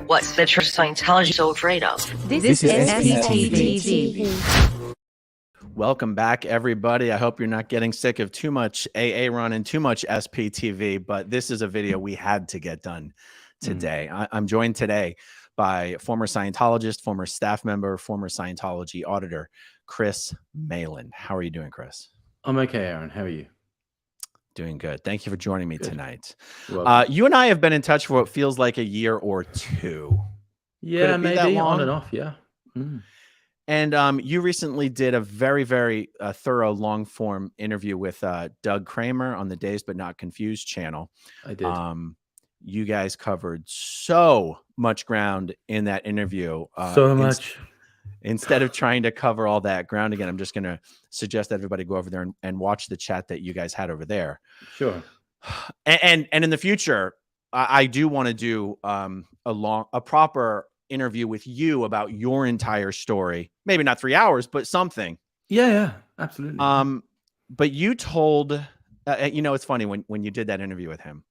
What's the Church of Scientology so afraid of? This is SPTV. Welcome back, everybody. I hope you're not getting sick of too much AA run and too much SPTV, but this is a video we had to get done today. I'm joined today by former Scientologist, former staff member, former Scientology auditor, Chris Malin. How are you doing, Chris? I'm okay, Aaron. How are you? Doing good. Thank you for joining me tonight. Welcome. You and I have been in touch for what feels like a year or two. Yeah, Could it be that maybe long? on and off. Yeah. And you recently did a very, very thorough long form interview with Doug Kramer on the Dazed But Not Confused channel. I did. You guys covered so much ground in that interview. So much. Instead of trying to cover all that ground again, I'm just going to suggest that everybody go over there and watch the chat that you guys had over there. Sure. And in the future, I do want to do a proper interview with you about your entire story. Maybe not 3 hours, but something. Yeah, absolutely. But you told, it's funny when you did that interview with him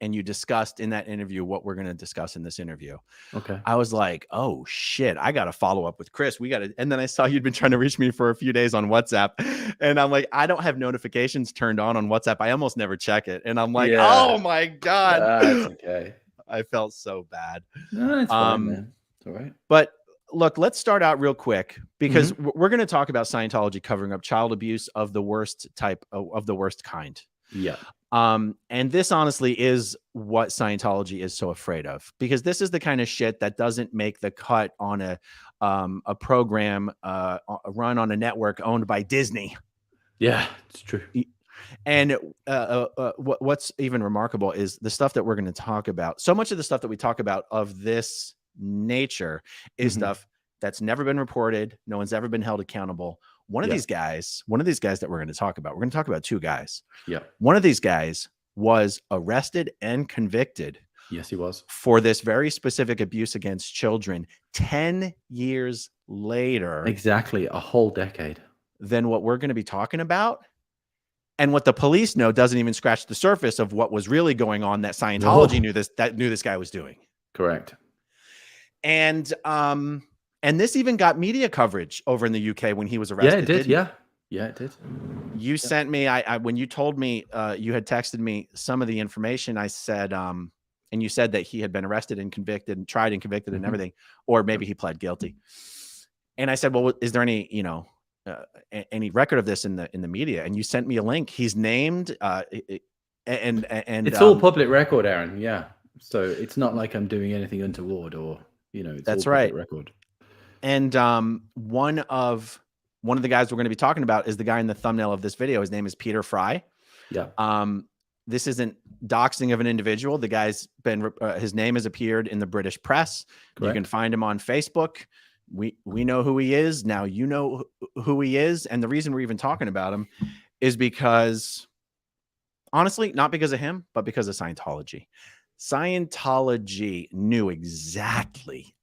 and you discussed in that interview what we're going to discuss in this interview. Okay. I was like, oh shit, I got to follow up with Chris. And then I saw you'd been trying to reach me for a few days on WhatsApp. And I'm like, I don't have notifications turned on WhatsApp. I almost never check it. And I'm like, oh my God. That's okay. I felt so bad. No, it's fine, man. It's all right. But look, let's start out real quick because we're going to talk about Scientology covering up child abuse of the worst type of the worst kind. Yeah. And this honestly is what Scientology is so afraid of, because this is the kind of shit that doesn't make the cut on a program run on a network owned by Disney. Yeah, it's true. And what's even remarkable is the stuff that we're going to talk about. So much of the stuff that we talk about of this nature is stuff that's never been reported. No one's ever been held accountable. One of these guys that we're going to talk about two guys. Yeah. One of these guys was arrested and convicted. Yes, he was. For this very specific abuse against children 10 years later. Exactly. A whole decade. Than what we're going to be talking about. And what the police know doesn't even scratch the surface of what was really going on that Scientology knew this guy was doing. Correct. And this even got media coverage over in the UK when he was arrested. Yeah, it did. Yeah, it did. You sent me, when you told me, you had texted me some of the information. I said, and you said that he had been arrested and convicted and tried and convicted and everything, or maybe he pled guilty. And I said, well, is there any, any record of this in the media? And you sent me a link. He's named, and it's all public record, Aaron. Yeah. So it's not like I'm doing anything untoward or, it's that's all public right. record. And one of the guys we're going to be talking about is the guy in the thumbnail of this video. His name is Peter Fry. Yeah. This isn't doxing of an individual. The guy's been his name has appeared in the British press. Correct. You can find him on Facebook. We know who he is. Now you know who he is. And the reason we're even talking about him is because, honestly, not because of him, but because of Scientology. Scientology knew exactly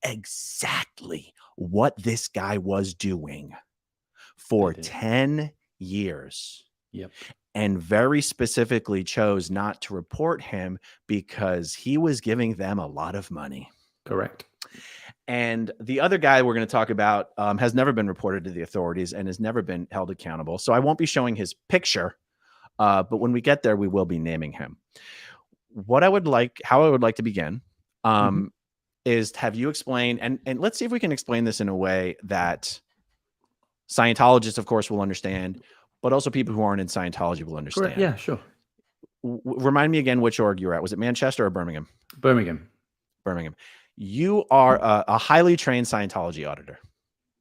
what this guy was doing for 10 years. Yep. And very specifically chose not to report him because he was giving them a lot of money. Correct. And the other guy we're going to talk about has never been reported to the authorities and has never been held accountable. So I won't be showing his picture, but when we get there, we will be naming him. How I would like to begin is have you explain, and let's see if we can explain this in a way that Scientologists, of course, will understand, but also people who aren't in Scientology will understand. Correct. Yeah, sure. Remind me again which org you were at. Was it Manchester or Birmingham? Birmingham. You are a highly trained Scientology auditor.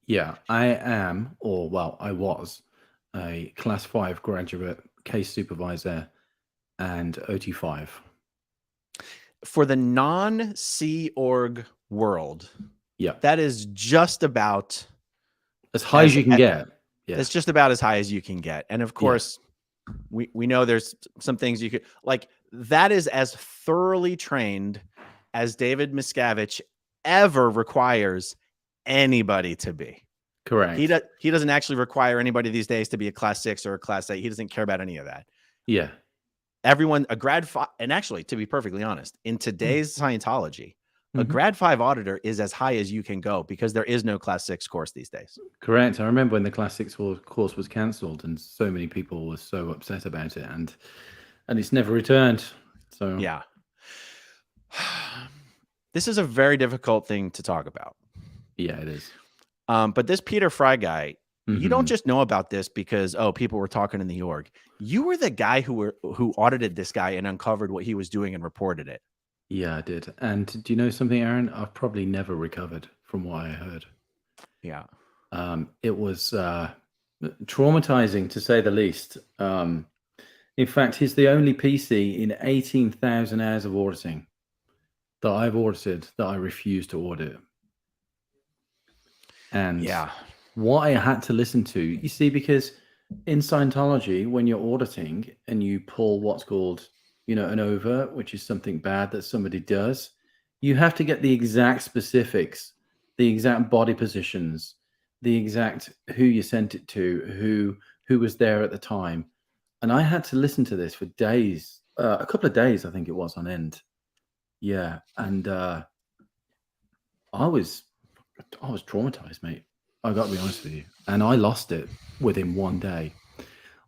Yeah, I am, I was a Class 5 graduate, case supervisor, and OT5. For the non-Sea Org world, yeah, that is just about as high as you can get. Yeah. It's just about as high as you can get. And of course, we know there's some things you could, like, that is as thoroughly trained as David Miscavige ever requires anybody to be. Correct. He doesn't actually require anybody these days to be a Class 6 or a Class 8. He doesn't care about any of that. Yeah. Everyone, a grad 5, and actually, to be perfectly honest, in today's Scientology, a grad 5 auditor is as high as you can go because there is no class 6 course these days. Correct. I remember when the class 6 course was cancelled, and so many people were so upset about it, and it's never returned. So yeah, this is a very difficult thing to talk about. Yeah, it is. But this Peter Fry guy, you don't just know about this because, oh, people were talking in the org. You were the guy who audited this guy and uncovered what he was doing and reported it. Yeah, I did. And do you know something, Aaron? I've probably never recovered from what I heard. Yeah. It was traumatizing, to say the least. In fact, he's the only PC in 18,000 hours of auditing that I've audited that I refused to audit. And yeah, what I had to listen to, you see, because in Scientology, when you're auditing and you pull what's called, an overt, which is something bad that somebody does, you have to get the exact specifics, the exact body positions, the exact who you sent it to, who was there at the time. And I had to listen to this for days, a couple of days, I think it was, on end. Yeah. And I was traumatized, mate. I got to be honest with you. And I lost it within one day.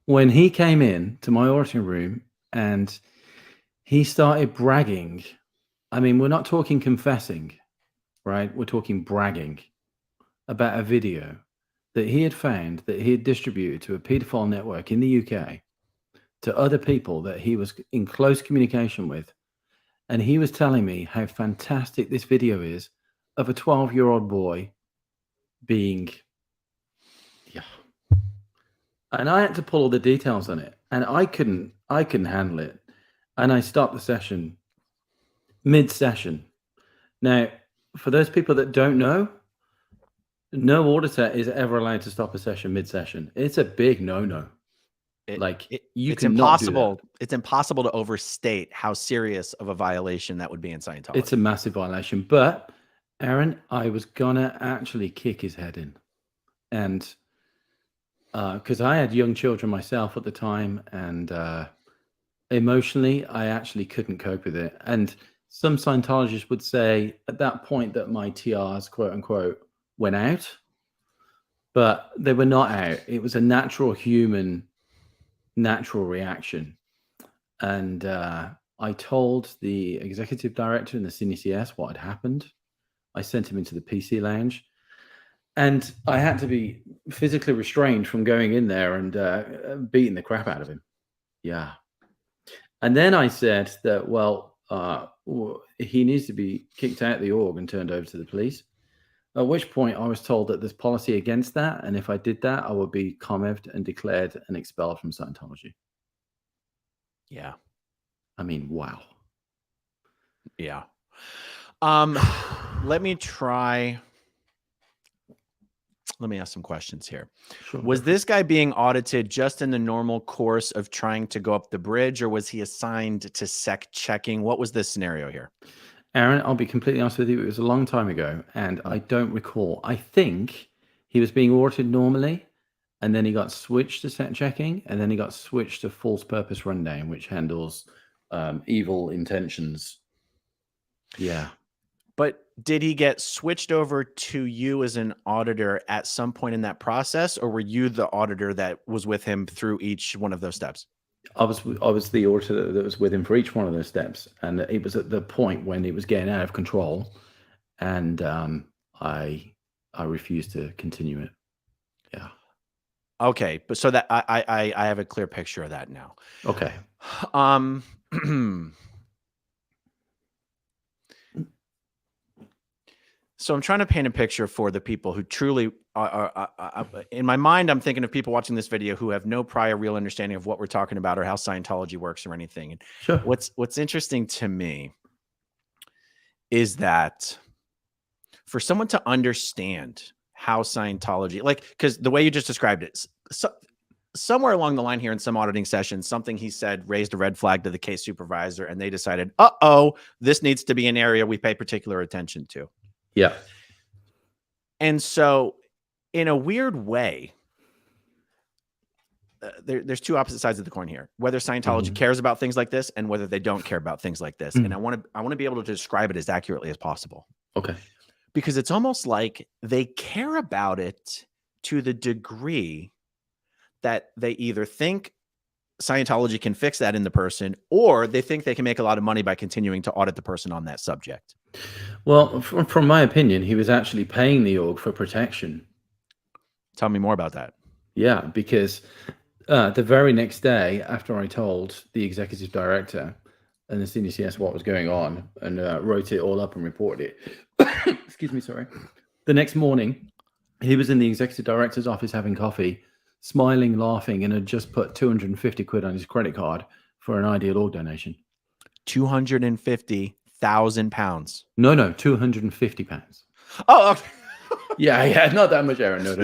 When he came in to my auditing room and he started bragging, I mean, we're not talking confessing, right? We're talking bragging about a video that he had found that he had distributed to a paedophile network in the UK to other people that he was in close communication with. And he was telling me how fantastic this video is of a 12-year-old boy being, and I had to pull all the details on it, and I couldn't handle it. And I stopped the session mid-session. Now, for those people that don't know, no auditor is ever allowed to stop a session mid-session. It's a big no-no. It's impossible. It's impossible to overstate how serious of a violation that would be in Scientology. It's a massive violation. But Aaron, I was gonna actually kick his head in, and because I had young children myself at the time, and emotionally, I actually couldn't cope with it. And some Scientologists would say at that point that my TRs, quote unquote, went out, but they were not out. It was a natural reaction. And I told the executive director and the senior CS what had happened. I sent him into the PC lounge, and I had to be physically restrained from going in there and beating the crap out of him. Yeah. And then I said that, well, he needs to be kicked out of the org and turned over to the police. At which point I was told that there's policy against that. And if I did that, I would be commented and declared and expelled from Scientology. Yeah. I mean, wow. Yeah. Let me ask some questions here. Sure. Was this guy being audited just in the normal course of trying to go up the bridge, or was he assigned to sec checking? What was the scenario here? Aaron, I'll be completely honest with you. It was a long time ago, and I don't recall. I think he was being audited normally, and then he got switched to sec checking, and then he got switched to false purpose rundown, which handles evil intentions. Yeah. But did he get switched over to you as an auditor at some point in that process, or were you the auditor that was with him through each one of those steps? I was the auditor that was with him for each one of those steps, and it was at the point when he was getting out of control, and I refused to continue it. Yeah. Okay, but so that I have a clear picture of that now. Okay. So I'm trying to paint a picture for the people who truly are in my mind, I'm thinking of people watching this video who have no prior real understanding of what we're talking about or how Scientology works or anything. And sure. What's interesting to me is that for someone to understand how Scientology, because the way you just described it, somewhere along the line here in some auditing session, something he said raised a red flag to the case supervisor, and they decided, this needs to be an area we pay particular attention to. Yeah. And so in a weird way, there's two opposite sides of the coin here. Whether Scientology cares about things like this and whether they don't care about things like this. And I want to be able to describe it as accurately as possible. Okay. Because it's almost like they care about it to the degree that they either think Scientology can fix that in the person, or they think they can make a lot of money by continuing to audit the person on that subject. Well, from my opinion, he was actually paying the org for protection. Tell me more about that. Yeah, because the very next day after I told the executive director and the senior CS what was going on and wrote it all up and reported it, excuse me, sorry. The next morning, he was in the executive director's office having coffee, smiling, laughing, and had just put 250 quid on his credit card for an ideal org donation. 250,000 pounds. No, 250 pounds. Oh, okay. Yeah, not that much, Aaron. No.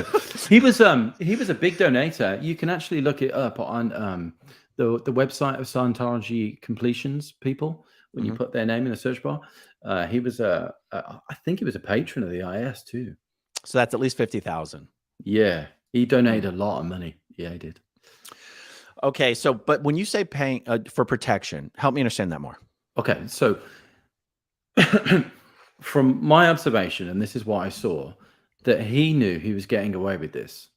He was a big donator. You can actually look it up on the website of Scientology Completions people when you put their name in the search bar. He was I think he was a patron of the IS too. So that's at least 50,000. Yeah, he donated a lot of money. Yeah, he did. Okay, so but when you say paying for protection, help me understand that more. Okay, so from my observation, and this is what I saw, that he knew he was getting away with this,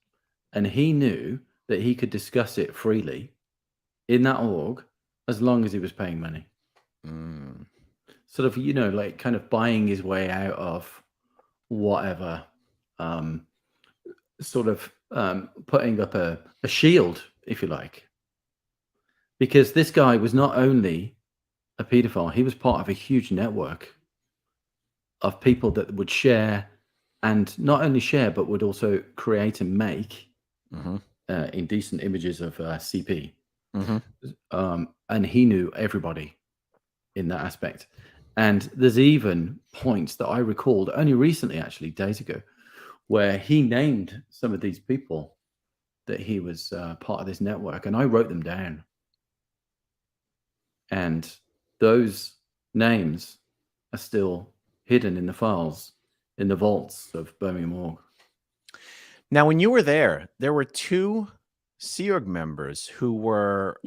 and he knew that he could discuss it freely in that org as long as he was paying money. Sort of, like kind of buying his way out of whatever, sort of putting up a shield, if you like. Because this guy was not only a pedophile, he was part of a huge network of people that would share, and not only share, but would also create and make indecent images of CP. And he knew everybody in that aspect. And there's even points that I recalled only recently, actually, days ago, where he named some of these people that he was part of this network, and I wrote them down. And those names are still hidden in the files in the vaults of Birmingham Morgue. Now, when you were there were two Sea Org members who were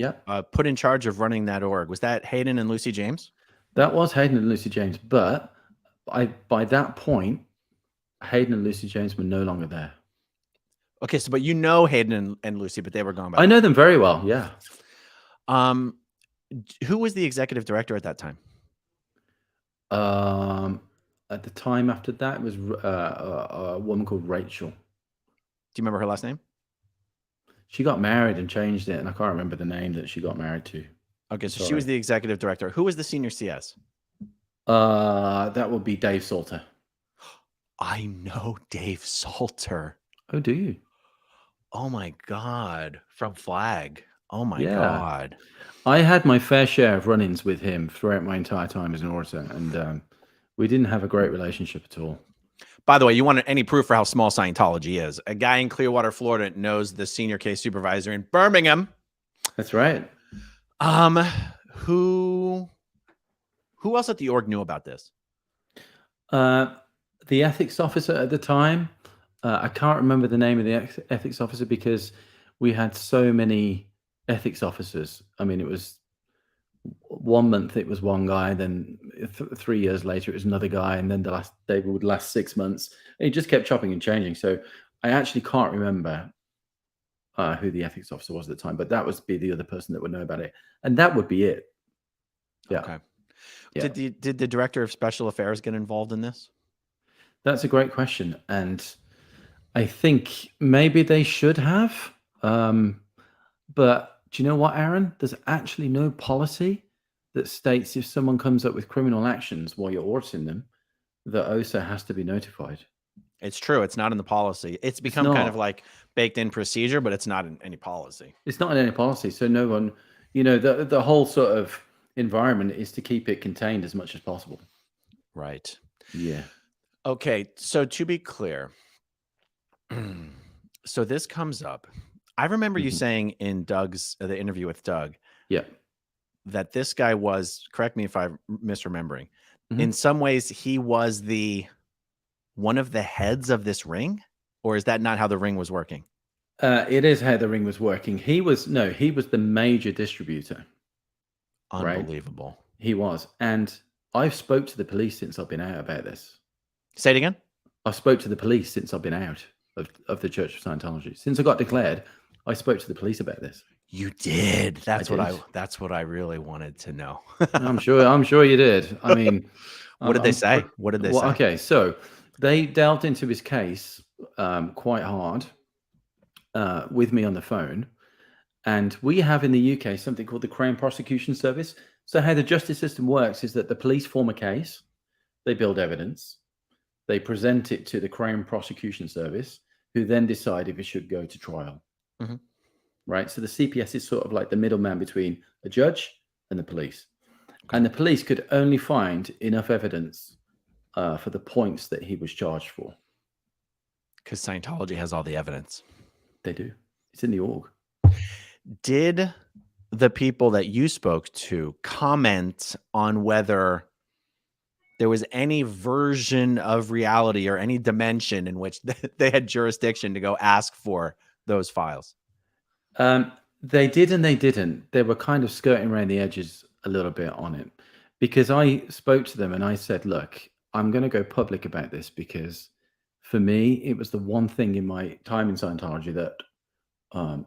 put in charge of running that org. Was that Hayden and Lucy James? That was Hayden and Lucy James, but by that point, Hayden and Lucy James were no longer there. Okay, so but Hayden and Lucy, but they were gone by. I know them very well, yeah. Who was the executive director at that time? At the time after that, it was a woman called Rachel. Do you remember her last name? She got married and changed it, and I can't remember the name that she got married to. Okay, so she was the executive director. Who was the senior CS? That would be Dave Salter. I know Dave Salter. Oh, do you? Oh my God. From Flag. Oh my God. I had my fair share of run-ins with him throughout my entire time as an auditor, and we didn't have a great relationship at all. By the way, you want any proof for how small Scientology is? A guy in Clearwater, Florida knows the senior case supervisor in Birmingham. That's right. Who else at the org knew about this? The ethics officer at the time. I can't remember the name of the ethics officer because we had so many ethics officers. I mean, it was 1 month it was one guy, then 3 years later it was another guy, and then they would last 6 months. And it just kept chopping and changing. So I actually can't remember who the ethics officer was at the time, but that would be the other person that would know about it, and that would be it. Yeah. Okay. Yeah. Did the director of special affairs get involved in this? That's a great question, and I think maybe they should have. But do you know what, Aaron? There's actually no policy that states if someone comes up with criminal actions while you're auditing them, the OSA has to be notified. It's true. It's not in the policy. It's become kind of like baked in procedure, but it's not in any policy. It's not in any policy. So no one, the whole sort of environment is to keep it contained as much as possible. Right. Yeah. Okay. So to be clear, so this comes up. I remember you saying in the interview with Doug, that this guy was, correct me if I'm misremembering, in some ways he was one of the heads of this ring, or is that not how the ring was working? It is how the ring was working. He was the major distributor. Right? Unbelievable. He was. And I've spoke to the police since I've been out about this. Say it again. I spoke to the police since I've been out of the Church of Scientology. Since I got declared, I spoke to the police about this. You did. That's I what I really wanted to know. I'm sure you did. I mean, what did they say? What did they say? Okay, so they delved into his case quite hard with me on the phone. And we have in the UK something called the Crown Prosecution Service. So how the justice system works is that the police form a case, they build evidence, they present it to the Crown Prosecution Service, who then decide if it should go to trial. Mm-hmm. Right? So the CPS is sort of like the middleman between a judge and the police. Okay. And the police could only find enough evidence for the points that he was charged for. Because Scientology has all the evidence. They do. It's in the org. Did the people that you spoke to comment on whether there was any version of reality or any dimension in which they had jurisdiction to go ask for those files? They did and they didn't. They were kind of skirting around the edges a little bit on it, because I spoke to them and I said, look, I'm going to go public about this because for me, it was the one thing in my time in Scientology that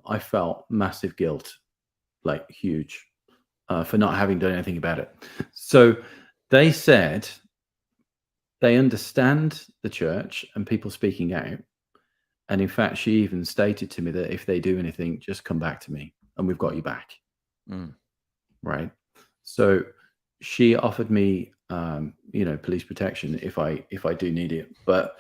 I felt massive guilt, like huge, for not having done anything about it. So they said they understand the church and people speaking out. And in fact, she even stated to me that if they do anything, just come back to me and we've got you back. Mm. Right. So she offered me, police protection if I do need it. But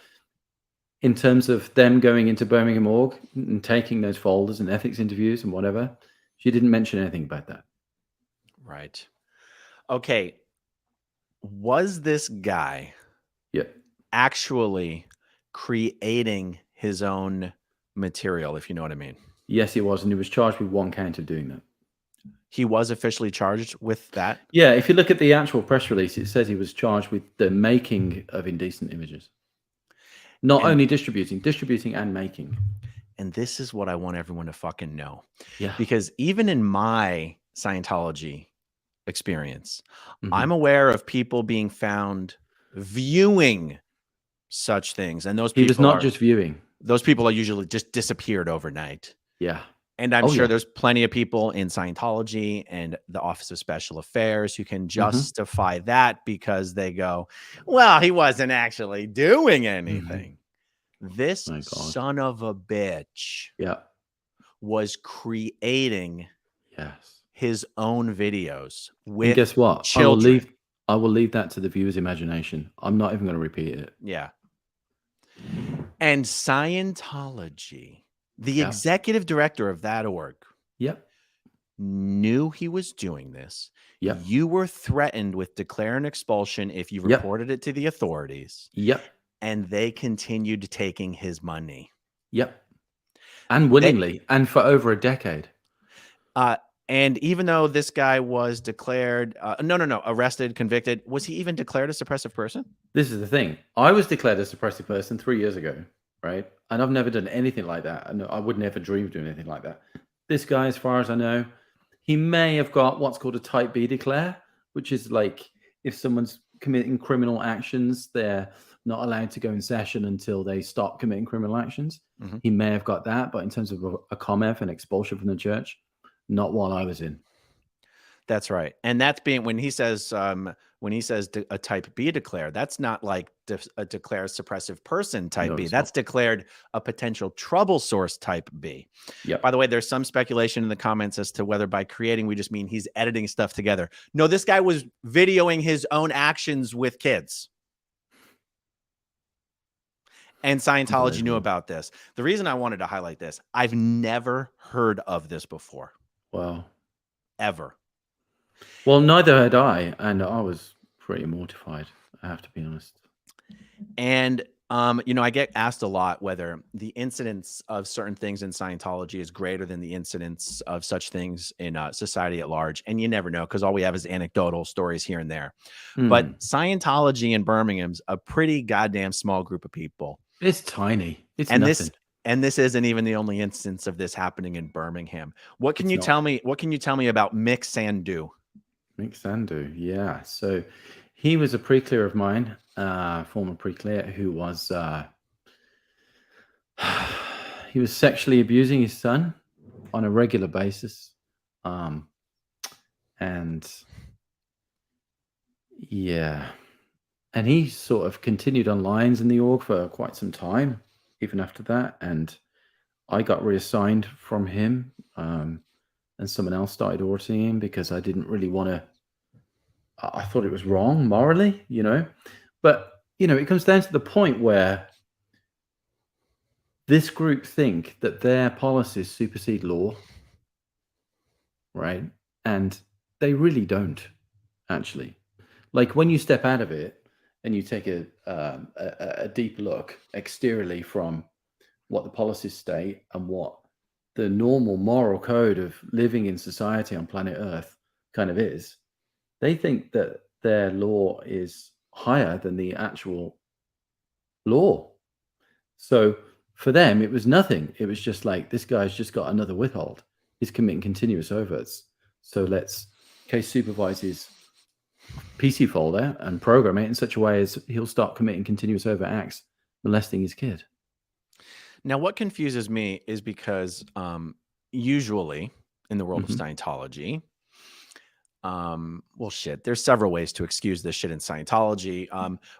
in terms of them going into Birmingham org and taking those folders and ethics interviews and whatever, she didn't mention anything about that. Right. Okay. Was this guy actually creating his own material, if you know what I mean? Yes, he was. And he was charged with one count of doing that. He was officially charged with that? Yeah. If you look at the actual press release, it says he was charged with the making of indecent images. Not only distributing and making. And this is what I want everyone to fucking know. Yeah. Because even in my Scientology experience, I'm aware of people being found viewing such things. And those people he was not just viewing. Those people are usually just disappeared overnight. Yeah. And I'm sure there's plenty of people in Scientology and the Office of Special Affairs who can justify that because they go, well, he wasn't actually doing anything. This son of a bitch was creating his own videos with and guess what? children. I will leave that to the viewer's imagination. I'm not even going to repeat it. Yeah. And Scientology, the executive director of that org, knew he was doing this. You were threatened with declaring expulsion if you reported it to the authorities. And they continued taking his money. And willingly, and for over a decade. And even though this guy was declared, arrested, convicted, was he even declared a suppressive person? This is the thing. I was declared a suppressive person 3 years ago, right? And I've never done anything like that. And I would never dream of doing anything like that. This guy, as far as I know, he may have got what's called a type B declare, which is like if someone's committing criminal actions, they're not allowed to go in session until they stop committing criminal actions. He may have got that. But in terms of a COMEF and expulsion from the church, not while I was in. That's right. And that's being when he says a type B declare, that's not like a declare suppressive person type B. That's declared a potential trouble source type B. By the way, there's some speculation in the comments as to whether by creating we just mean he's editing stuff together. No, this guy was videoing his own actions with kids. And Scientology knew about this. The reason I wanted to highlight this, I've never heard of this before. Wow. Ever. Well, neither had I, and I was pretty mortified, I have to be honest. And, I get asked a lot whether the incidence of certain things in Scientology is greater than the incidence of such things in society at large. And you never know, because all we have is anecdotal stories here and there. But Scientology in Birmingham's a pretty goddamn small group of people. It's tiny. It's and nothing. And this isn't even the only instance of this happening in Birmingham. What can you tell me? What can you tell me about Mick Sandu? Mick Sandu, yeah. So he was a pre-clear of mine, former pre-clear, who was he was sexually abusing his son on a regular basis, and yeah, and he sort of continued on lines in the org for quite some time, even after that. And I got reassigned from him, and someone else started auditing him because I didn't really want to. I thought it was wrong morally, but it comes down to the point where this group think that their policies supersede law, right? And they really don't, actually. Like when you step out of it and you take a deep look exteriorly from what the policies state and what the normal moral code of living in society on planet Earth kind of is, they think that their law is higher than the actual law. So for them, it was nothing. It was just like, this guy's just got another withhold. He's committing continuous overts. So let's case supervise his PC folder and program it in such a way as he'll start committing continuous overt acts, molesting his kid. Now, what confuses me is because usually in the world of Scientology, well, shit, there's several ways to excuse this shit in Scientology,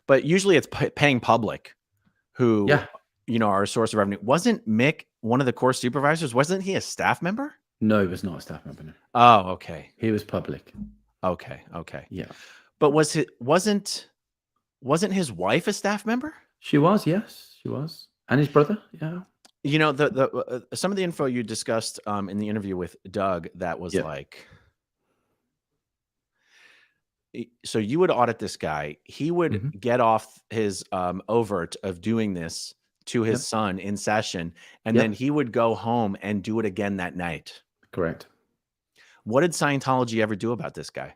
but usually it's paying public who, are a source of revenue. Wasn't Mick one of the core supervisors? Wasn't he a staff member? No, he was not a staff member. No. Oh, okay. He was public. Okay. Yeah. But wasn't his wife a staff member? She was, yes, she was. And his brother, yeah. The some of the info you discussed in the interview with Doug, that was like, so you would audit this guy. He would get off his overt of doing this to his son in session, and then he would go home and do it again that night. Correct. What did Scientology ever do about this guy?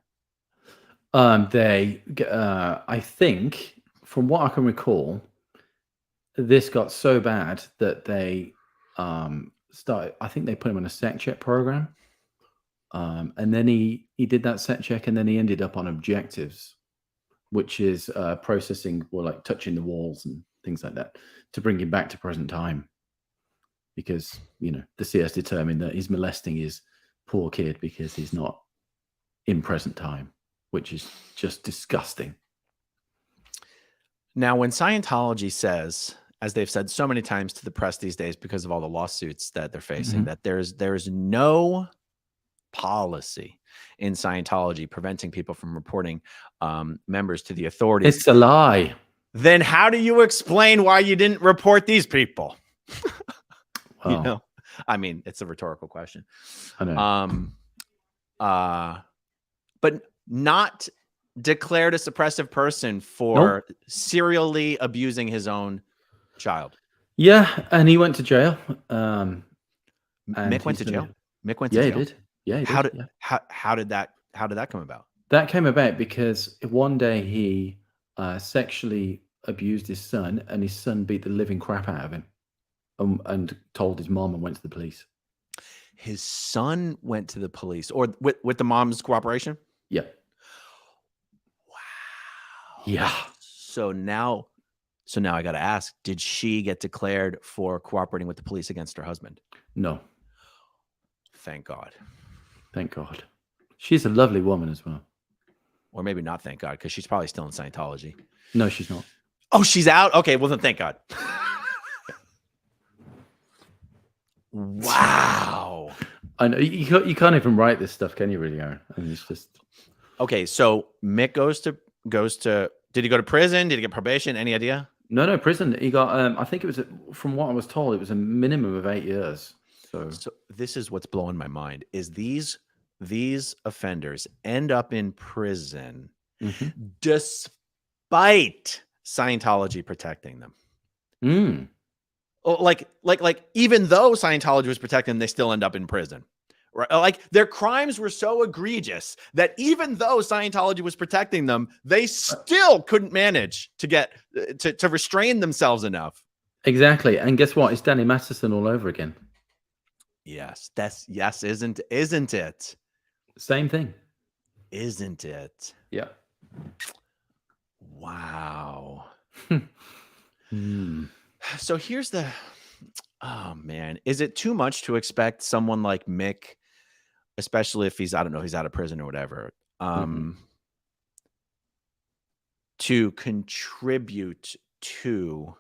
I think, from what I can recall, this got so bad that they started. I think they put him on a sec check program, and then he did that sec check, and then he ended up on objectives, which is processing or like touching the walls and things like that to bring him back to present time, because the CS determined that he's molesting his poor kid because he's not in present time, which is just disgusting. Now, when Scientology says, as they've said so many times to the press these days because of all the lawsuits that they're facing, that there's no policy in Scientology preventing people from reporting members to the authorities. It's a lie. Then how do you explain why you didn't report these people? Well, I mean, it's a rhetorical question. I know. But not declared a suppressive person for serially abusing his own child. Yeah, and he went to jail. Mick went to jail. Mick went to jail. He did. Yeah, he did. How did that come about? That came about because one day he sexually abused his son, and his son beat the living crap out of him, and told his mom and went to the police. His son went to the police, or with the mom's cooperation? Yeah. Wow. Yeah. So now I got to ask, did she get declared for cooperating with the police against her husband? No. Thank God. Thank God. She's a lovely woman as well. Or maybe not thank God, because she's probably still in Scientology. No, she's not. Oh, she's out? Okay, well then thank God. Wow. I know you can't even write this stuff, can you? Really, Aaron? I mean, it's just okay. So Mick goes to. Did he go to prison? Did he get probation? Any idea? No, prison. He got. I think it was from what I was told, it was a minimum of 8 years. So this is what's blowing my mind: is these offenders end up in prison despite Scientology protecting them. Like even though Scientology was protecting them, they still end up in prison. Right? Like their crimes were so egregious that even though Scientology was protecting them, they still couldn't manage to get to restrain themselves enough Exactly. And guess what? It's Danny Masterson all over again. Yes, isn't it? Same thing. Isn't it? Yeah. Wow. Hmm. So here's the, oh man, is it too much to expect someone like Mick, especially if he's, I don't know, he's out of prison or whatever, to contribute to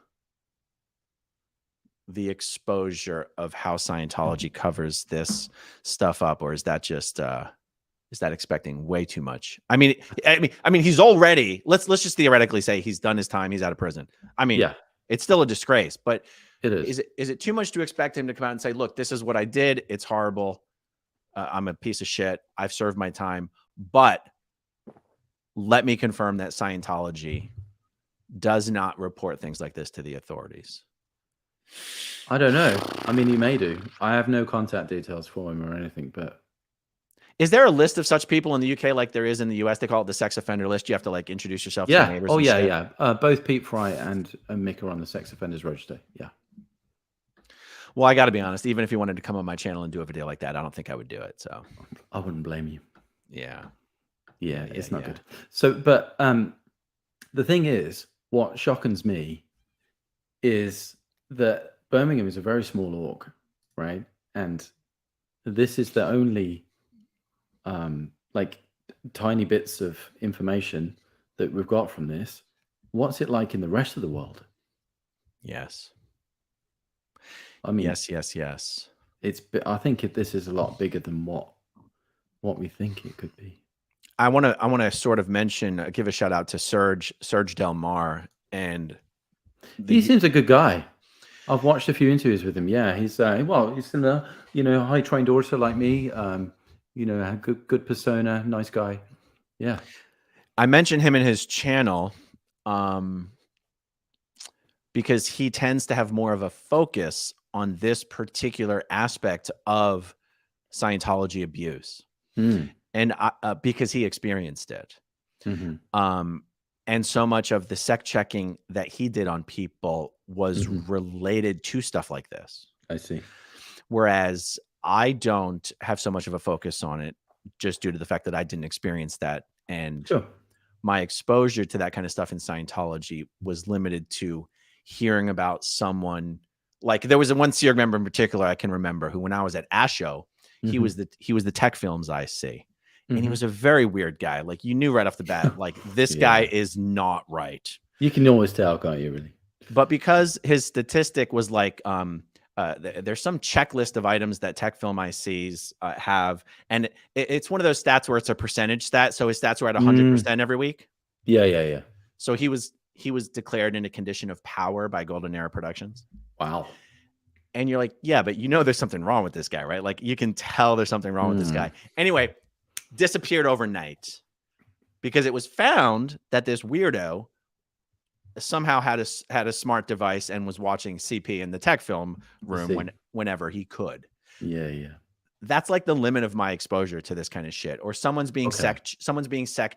the exposure of how Scientology covers this stuff up, or is that just is that expecting way too much? I mean, he's already, let's just theoretically say he's done his time, he's out of prison. I mean, Yeah, it's still a disgrace, but it is. Is it too much to expect him to come out and say, look, this is what I did, it's horrible, I'm a piece of shit, I've served my time, but let me confirm that Scientology does not report things like this to the authorities? I don't know. I mean, he may do. I have no contact details for him or anything, but is there a list of such people in the UK like there is in the US? They call it the sex offender list. You have to like introduce yourself to your neighbors. Oh, and yeah, shit. yeah. Both Pete Fry and Mick are on the sex offenders register. Yeah. Well, I got to be honest. Even if you wanted to come on my channel and do a video like that, I don't think I would do it. So I wouldn't blame you. Yeah, it's not good. So, but the thing is, what shockens me is that Birmingham is a very small org, right? And this is the only like tiny bits of information that we've got from this. What's it like in the rest of the world? Yes. I mean, yes. It's. I think this is a lot bigger than what we think it could be. I want to sort of mention, give a shout out to Serge Del Mar, and he seems a good guy. I've watched a few interviews with him. Yeah, he's he's similar, high trained auditor like me. A good persona, nice guy. Yeah, I mentioned him in his channel because he tends to have more of a focus on this particular aspect of Scientology abuse, and because he experienced it. And so much of the sec checking that he did on people was related to stuff like this. I see. Whereas I don't have so much of a focus on it just due to the fact that I didn't experience that. And my exposure to that kind of stuff in Scientology was limited to hearing about someone, like there was one SEERG member in particular I can remember who, when I was at ASHO, he was the Tech Films IC. And he was a very weird guy. Like you knew right off the bat, like this guy is not right. You can always tell, can't you, really? But because his statistic was like, there's some checklist of items that Tech Film ICs have. And it's one of those stats where it's a percentage stat. So his stats were at 100% every week. Yeah. So he was declared in a condition of power by Golden Era Productions. Wow. And you're like, yeah, but there's something wrong with this guy, right? Like you can tell there's something wrong with this guy. Anyway, disappeared overnight because it was found that this weirdo somehow had a smart device and was watching CP in the Tech Film room whenever he could. Yeah. That's like the limit of my exposure to this kind of shit. Or someone's being sec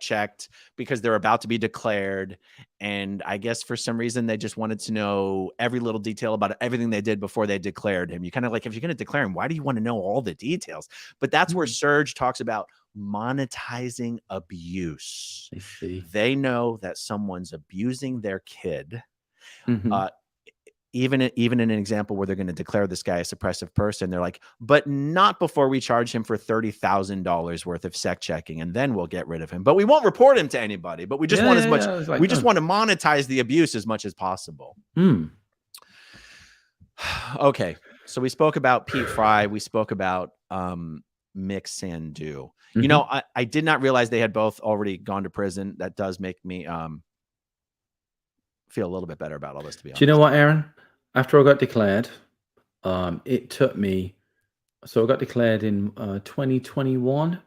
checked because they're about to be declared, and I guess for some reason they just wanted to know every little detail about everything they did before they declared him. You kind of like, if you're going to declare him, why do you want to know all the details? But that's where Serge talks about monetizing abuse. I see. They know that someone's abusing their kid. Even in an example where they're going to declare this guy a suppressive person, they're like, but not before we charge him for $30,000 worth of sec checking, and then we'll get rid of him. But we won't report him to anybody. But we just want we just want to monetize the abuse as much as possible. Okay, so we spoke about Pete Fry. We spoke about Mick Sandu. I did not realize they had both already gone to prison. That does make me feel a little bit better about all this, to be honest. Do you know what, Aaron? After I got declared, it took me. So I got declared in 2021.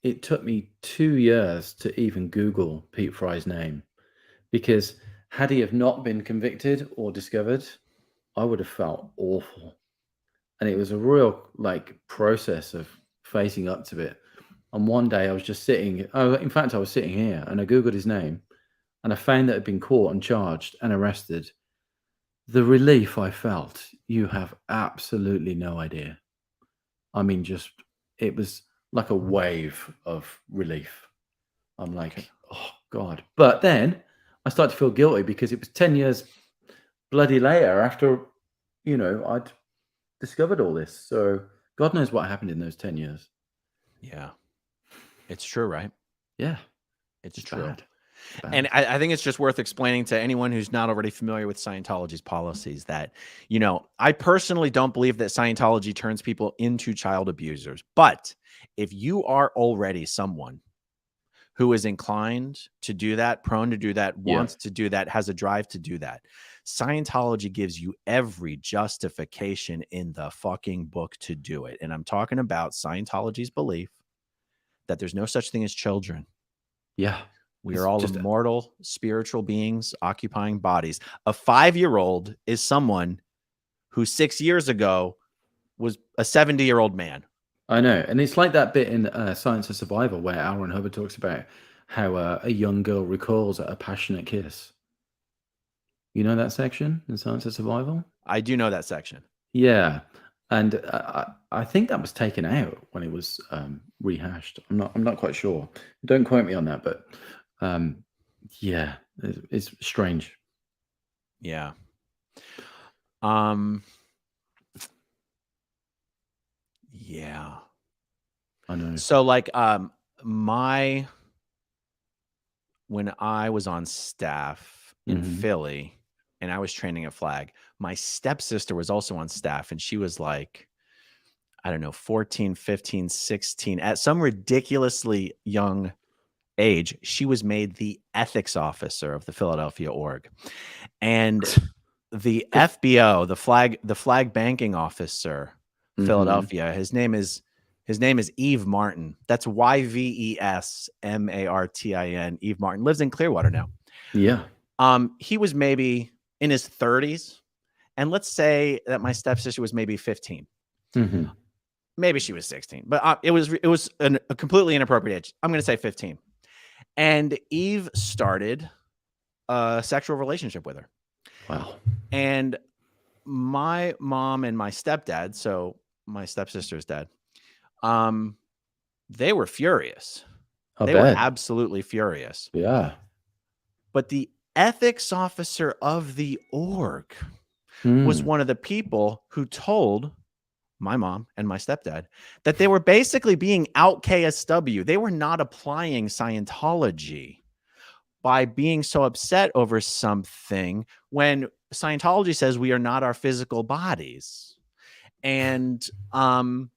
It took me 2 years to even Google Pete Fry's name, because had he have not been convicted or discovered, I would have felt awful. And it was a real process of facing up to it. And one day I was just sitting. In fact, I was sitting here and I Googled his name. And I found that had been caught and charged and arrested The relief I felt, you have absolutely no idea. I mean, just it was like a wave of relief. I'm like, oh God. But then I started to feel guilty because it was 10 years bloody later after, I'd discovered all this. So God knows what happened in those 10 years. Yeah, it's true, right? Yeah. It's true. Bad. It's bad. And I think it's just worth explaining to anyone who's not already familiar with Scientology's policies that, I personally don't believe that Scientology turns people into child abusers. But if you are already someone who is inclined to do that, prone to do that, wants to do that, has a drive to do that, Scientology gives you every justification in the fucking book to do it. And I'm talking about Scientology's belief that there's no such thing as children. Yeah. We are all immortal spiritual beings occupying bodies. A 5-year-old is someone who 6 years ago was a 70-year-old man. I know. And it's like that bit in Science of Survival where Aaron Hubbard talks about how a young girl recalls a passionate kiss. You know that section in Science of Survival? I do know that section. Yeah. And I think that was taken out when it was rehashed. I'm not quite sure. Don't quote me on that, but yeah, it's strange. Yeah. Yeah. I know. So like when I was on staff in Philly and I was training at Flag, my stepsister was also on staff and she was like, I don't know, 14, 15, 16 at some ridiculously young age. She was made the ethics officer of the Philadelphia org. And the FBO, the flag banking officer, Philadelphia, his name is Eve Martin. That's YVESMARTIN. Eve Martin lives in Clearwater now. Yeah. He was maybe in his 30s. And let's say that my stepsister was maybe 15. Maybe she was 16, but it was a completely inappropriate age. I'm going to say 15. And Eve started a sexual relationship with her. Wow. And my mom and my stepdad, so my stepsister's dad, they were furious. They were absolutely furious. Yeah. But the ethics officer of the org was one of the people who told my mom and my stepdad that they were basically being out KSW. They were not applying Scientology by being so upset over something when Scientology says we are not our physical bodies. And aren't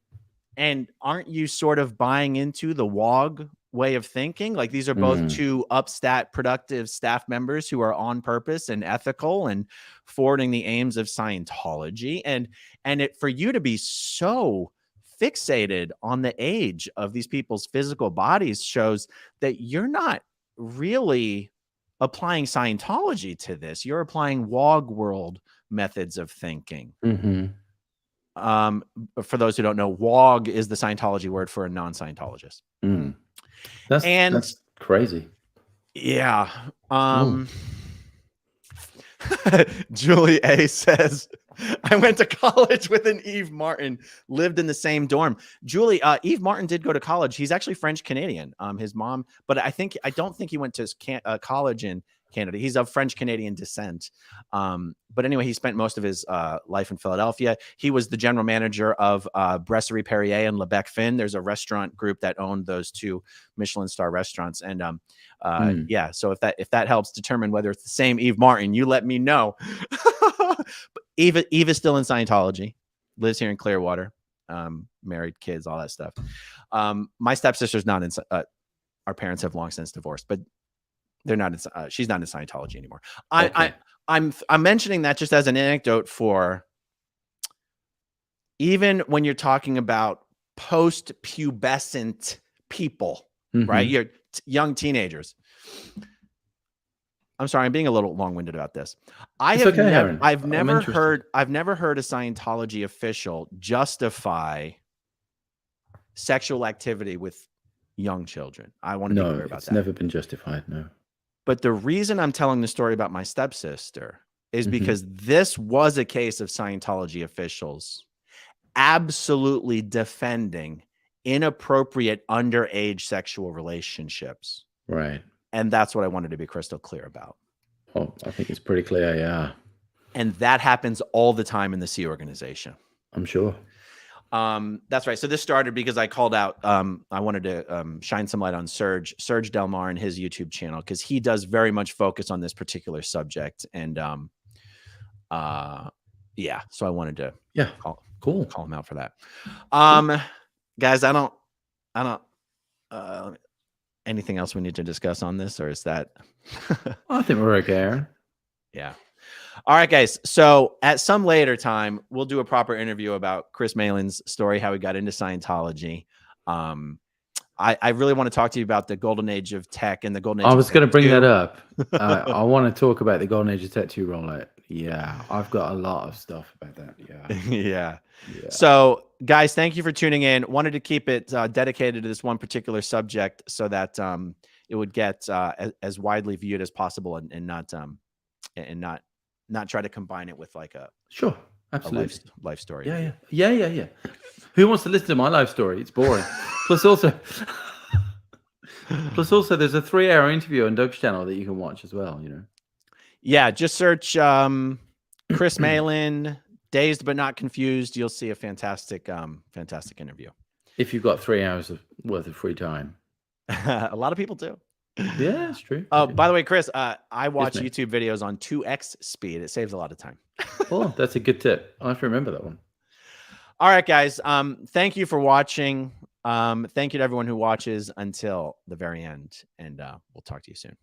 you sort of buying into the WOG way of thinking? Like these are both two upstat productive staff members who are on purpose and ethical and forwarding the aims of Scientology. And for you to be so fixated on the age of these people's physical bodies shows that you're not really applying Scientology to this. You're applying WOG world methods of thinking. For those who don't know, WOG is the Scientology word for a non-Scientologist. That's crazy. Yeah. Julie A says, I went to college with an Eve Martin, lived in the same dorm. Julie, Eve Martin did go to college. He's actually French Canadian. His mom, but I don't think he went to college in Canada. He's of French Canadian descent. But anyway, he spent most of his life in Philadelphia. He was the general manager of Brasserie Perrier and Le Bec Fin. There's a restaurant group that owned those two Michelin star restaurants. And yeah, so if that helps determine whether it's the same Eve Martin, you let me know. But Eve is still in Scientology, lives here in Clearwater, married, kids, all that stuff. My stepsister's not in. Our parents have long since divorced, but they're not. She's not in Scientology anymore. I'm mentioning that just as an anecdote for even when you're talking about post-pubescent people, right? You're young teenagers. I'm sorry, I'm being a little long-winded about this. I've never heard a Scientology official justify sexual activity with young children. I want to be clear about that. It's never been justified, no. But the reason I'm telling the story about my stepsister is because this was a case of Scientology officials absolutely defending inappropriate underage sexual relationships. Right. And that's what I wanted to be crystal clear about. Oh, I think it's pretty clear. Yeah. And that happens all the time in the Sea organization. I'm sure. That's right. So this started because I called out, I wanted to shine some light on Serge Delmar and his YouTube channel, because he does very much focus on this particular subject. And yeah, so I wanted to call him out for that. Guys, I don't anything else we need to discuss on this, or is that I think we're okay, Aaron. Yeah. All right, guys. So at some later time, we'll do a proper interview about Chris Malin's story, how he got into Scientology. I really want to talk to you about the golden age of tech and the golden age. I was going to bring that up. I want to talk about the golden age of tech 2 rollout. Yeah, I've got a lot of stuff about that. Yeah. Yeah. So, guys, thank you for tuning in. Wanted to keep it dedicated to this one particular subject so that it would get as widely viewed as possible, and not try to combine it with like a absolutely life story. Yeah. Who wants to listen to my life story? It's boring. Plus also there's a 3-hour interview on Doug's channel that you can watch as well, you know. Yeah, just search Chris Malin, Dazed But Not Confused. You'll see a fantastic interview. If you've got 3 hours worth of free time. A lot of people do. Yeah, it's true. Oh, by the way, Chris, I watch YouTube videos on 2x speed. It saves a lot of time. Oh, that's a good tip. I'll have to remember that one. All right, guys. Thank you for watching. Thank you to everyone who watches until the very end, and we'll talk to you soon.